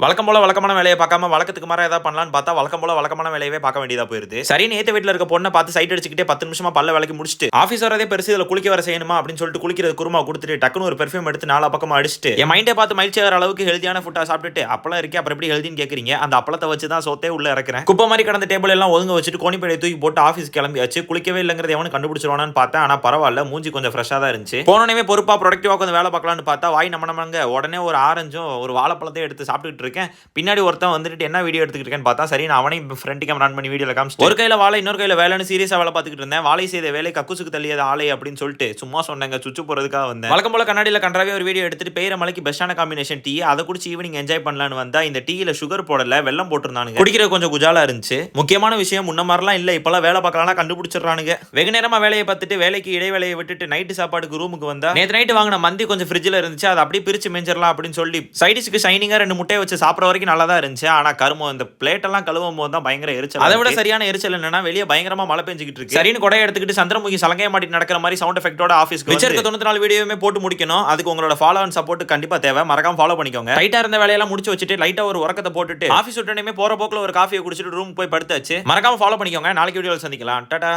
வழக்கம் போல வழக்கமான வேலையை பார்க்காம வழக்கத்துக்கு மாற ஏதாவது பண்ணலான்னு பார்த்தா வழக்கம் போல வழக்கமான வேலையவே பார்க்க வேண்டியதா போயிருது. சரி, நேத்து வீட்டில் இருக்க பொண்ணை பார்த்து சைட் அடிச்சுக்கிட்டே 10 நிமிஷமா பல்ல வேலைக்கு முடிச்சுட்டு ஆஃபீஸ் வரதே பெருசு, இதில் குளிக்க வர செய்யணுமா அப்படின்னு சொல்லிட்டு குளிக்கிறது குருமா கொடுத்துட்டு டக்குன்னு ஒரு பெர்ஃபியூம் எடுத்து 4 பக்கமா அடிச்சுட்டு என் மைண்டே பார்த்து மகிழ்ச்சி ஆகிற அளவுக்கு ஹெல்தியான ஃபுட்டா சாப்பிட்டுட்டு அப்பளம் இருக்கே அப்புறம் எப்படி ஹெல்தின்னு கேட்குறீங்க. அந்த அப்பளத்தை வச்சு தான் சோத்தே உள்ள இறக்குறேன். குப்பை மாதிரி கடந்த டேபிள் எல்லாம் ஒதுங்க வச்சுட்டு கோணிப்பேடையை தூக்கி போட்டு ஆஃபீஸ் கிளம்பியாச்சு. குளிக்கவே இல்லைங்கிறது எவனு கண்டுபிடிச்சிருவானு பார்த்தேன். ஆனால் பரவாயில்ல, மூஞ்சி கொஞ்சம் ஃப்ரெஷ்ஷாக தான் இருந்துச்சு. போனோடனே பொறுப்பா ப்ரொடக்டிவா கொஞ்சம் வேலை பார்க்கலான்னு பார்த்தா வாய் நம்ம உடனே ஒரு ஆரஞ்சும் ஒரு வாழைப்பழத்தையும் எடுத்து சாப்பிட்டுட்டு இருக்கேன். பின்னாடி ஒருத்தன் வந்துட்டு என்ன வீடியோ எடுத்துக்கிட்டு இருக்கேன்னு பார்த்தா சரி, நான் அவனையும் ஃப்ரண்ட் கேமரா ஆன் பண்ணி வீடியோல காமிச்சிட்டு ஒரு கையில வாழை இன்னொரு கையில வேலைன்னு சீரியஸா வேலை பார்த்துக்கிட்டு இருந்தேன். வாழை செய்த வேலை கக்குசுக்கு தள்ளியது ஆலை அப்படின்னு சொல்லிட்டு சும்மா சொன்னாங்க, சுச்சு போறதுக்காக வந்தேன். வழக்கம் போல கண்ணாடியில் கண்டாவே ஒரு வீடியோ எடுத்துட்டு பெய்யற மலைக்கு பெஸ்டான காம்பினேஷன் டீ, அதை குடிச்சு ஈவினிங் என்ஜாய் பண்ணலான்னு வந்தா இந்த டீல சுகர் போடல, வெள்ளம் போட்டிருந்தானுங்க. குடிக்கிற கொஞ்சம் குஜாலா இருந்துச்சு. முக்கியமான விஷயம் முன்ன மாதிரிலாம் இல்ல, இப்பெல்லாம் வேலை பார்க்கலாம் கண்டுபிடிச்சிடறானுங்க. வெகு நேரமா வேலையை பார்த்துட்டு வேலைக்கு இடைவேளையை விட்டுட்டு நைட்டு சாப்பாடுக்கு ரூமுக்கு வந்தா நேற்று நைட்டு வாங்கின மந்தி கொஞ்சம் ஃப்ரிட்ஜில் இருந்துச்சு, அதை அப்படியே பிரிச்சு மெஞ்சிடலாம் அப்படின்னு சொல்லி சைடிஷ்க்கு ஷைனிங்கா 2 முட்டையை வச்சு சாப்பிட்ற வரைக்கும் நல்லா தான் இருந்துச்சு. ஆனா கருமம் இந்த பிளேட் எல்லாம் கழுவும் போது தான் பயங்கர எரிச்சல். அதை விட சரியான எரிச்சல் என்னன்னா வெளியே பயங்கரமா மழை பெஞ்சிக்கிட்டு இருக்கு. சரின்னு கொடையை எடுத்துக்கிட்டு சந்திரமுகி சலங்கைய மாட்டி நடக்கிற மாதிரி சவுண்ட் எஃபெக்டோட ஆஃபீஸ்க்கு வச்சிருக்க 94 வீடியோவுமே போட்டு முடிக்கணும். அதுக்கு உங்களோட ஃபாலோ அண்ட் சப்போர்ட் கண்டிப்பா தேவை. மறக்காம ஃபாலோ பண்ணிக்கோங்க. டைட்டா இருந்த வேலையெல்லாம் முடிச்சு வச்சுட்டு லைட்டா ஒரு உறக்கத்தை போட்டுட்டு ஆஃபீஸ் விட்டனே போற போக்குல ஒரு காஃபியை குடிச்சிட்டு ரூம் போய் படுத்தாச்சு. மறக்காம ஃபாலோ பண்ணிக்கோங்க. நாளைக்கு வீடியோவில் சந்திக்கலாம். டாடா.